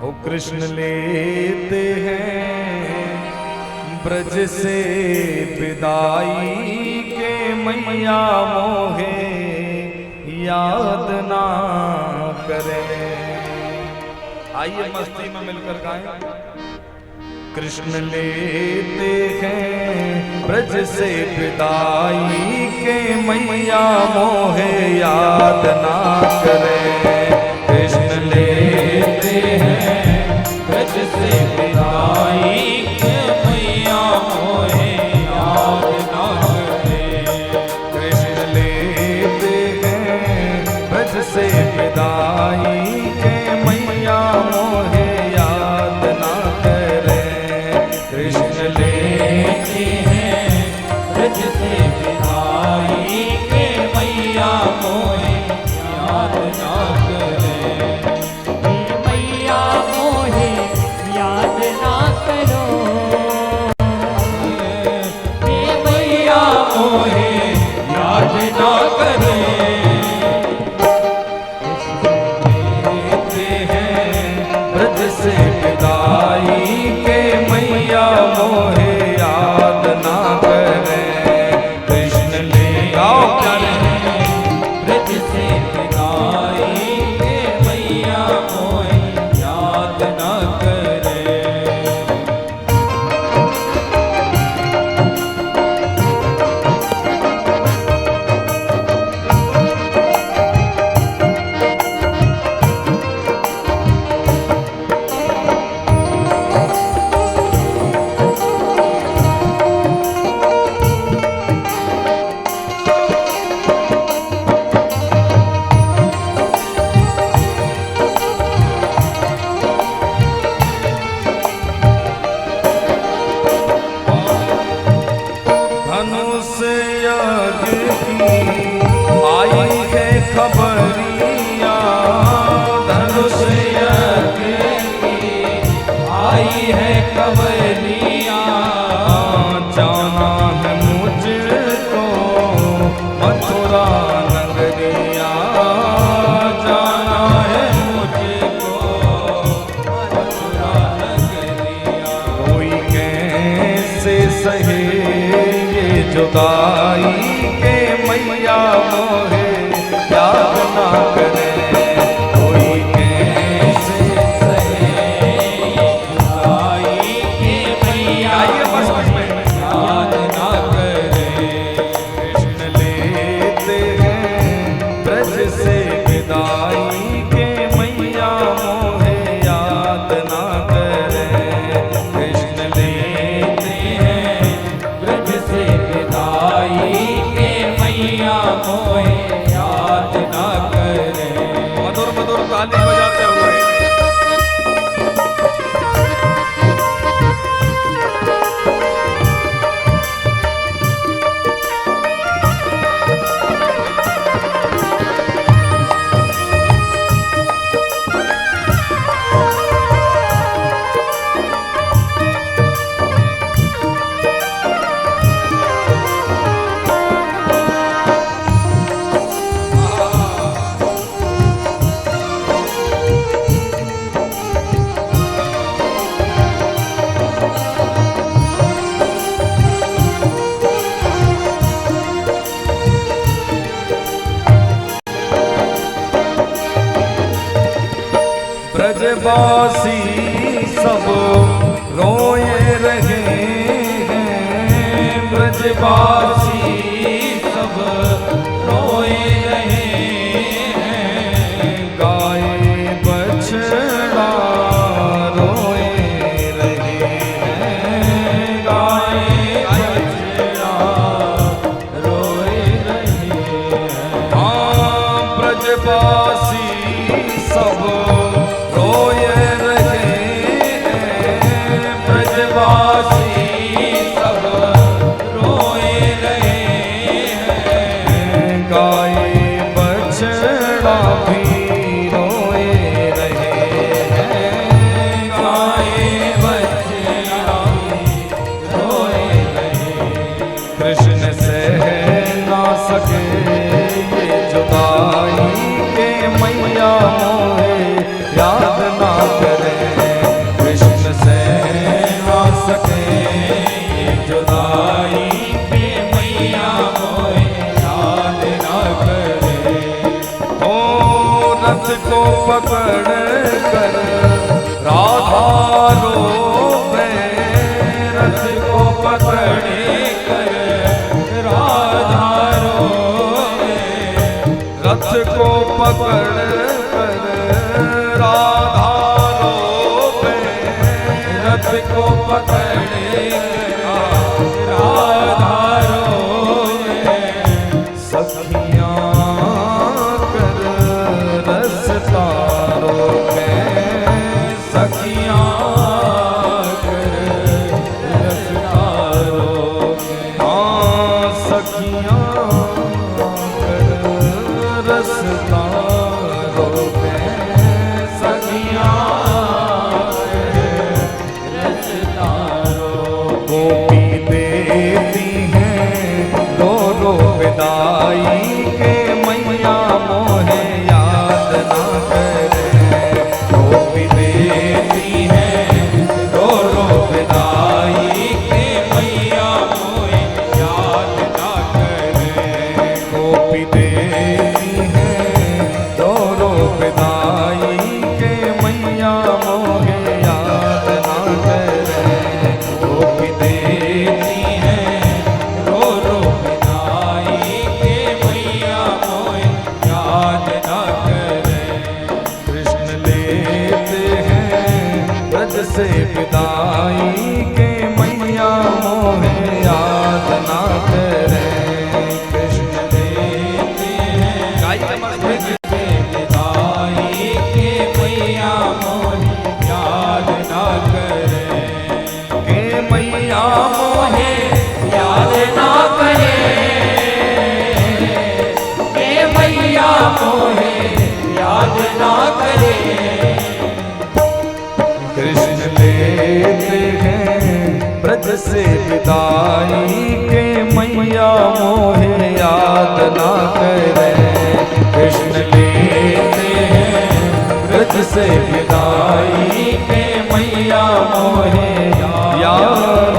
वो कृष्ण लेते हैं ब्रज से विदाई के मैया मोहे याद ना करें। आइए मस्ती में मिलकर गाएं। कृष्ण लेते हैं ब्रज से विदाई के मैया मोहे याद ना करें। कृष्ण लेते हैं ब्रज से विदाई के मैया मोहे याद ना करें। कृष्ण लेते हैं ब्रज से विदाई के मैया मोहे याद ना करें। कृष्ण लेते हैं ब्रज से विदाई के मैया मोहे याद ना करें। मैया मोहे याद ना करो, हे मैया मोहे याद ना करें। लेते हैं ब्रज से विदाई के मैया मोहे याद ना करें। कृष्ण ले आओ करें ब्रज से विदाई के मैया मोहे याद ना करें। धनुष यज्ञ की आई है खबरिया। धनुष यज्ञ की आई है खबरिया। जाना है मुझको मथुरा नगरिया। जाना है मुझको मथुरा नगरिया। कोई कैसे सहे जुदाई के मैया मोहे याद ना करें। कोई कैसे सहे जुदाई के मैया मोहे याद ना करें। कृष्ण लेते हैं ब्रज से विदाई के मैया मोहे याद ना करें। कृष्ण लेते हैं ब्रज से विदाई के मैया मोहे याद ना करें। मधुर मधुर ताली बजाते हुए ब्रजवासी सब रोए रहे हैं। ब्रजवासी सब रोए रहे हैं। गाय बछड़ा रोए रहे हैं। गाय बछड़ा रोए रहे हैं। हाँ ब्रजवासी सब रोए रहे हैं। ब्रजवासी सब रोए रहे पकड़ कर राधा रोवे, रथ को पकड़ कर राधा रोवे, रथ को पकड़ कर राधा रोवे, रथ को पकड़ कर राधा रोवे, सखियां कर रस तारो में, सखियां कर रस तारो में, हाँ सखियां कर रस तारो में, सखियां कर रस तारो। गोपी देती हैं दोनों विदाई के, मैया मोहे याद ना करे, गोपी देती हैं दोनों विदाई के, मैया मोहे याद ना करे, गोपी देती हैं दोनों विदाई के, मैया मोहे याद ना करे, गोपी देती हैं दोनों विदाई के, मैया मोहे याद ना करे, कृष्ण लेते हैं ब्रज से विदाई के, मैया मोहे याद ना करे, कृष्ण लेते हैं ब्रज से विदाई के, मैया मोहे याद ना करे, के मैया मोहे याद ना करे, हे मैया मोहे याद ना करे, कृष्ण लेते हैं ब्रज से विदाई के, मैया मोहे याद ना करे, कृष्ण लेते हैं ब्रज से विदाई के, मैया मोहे याद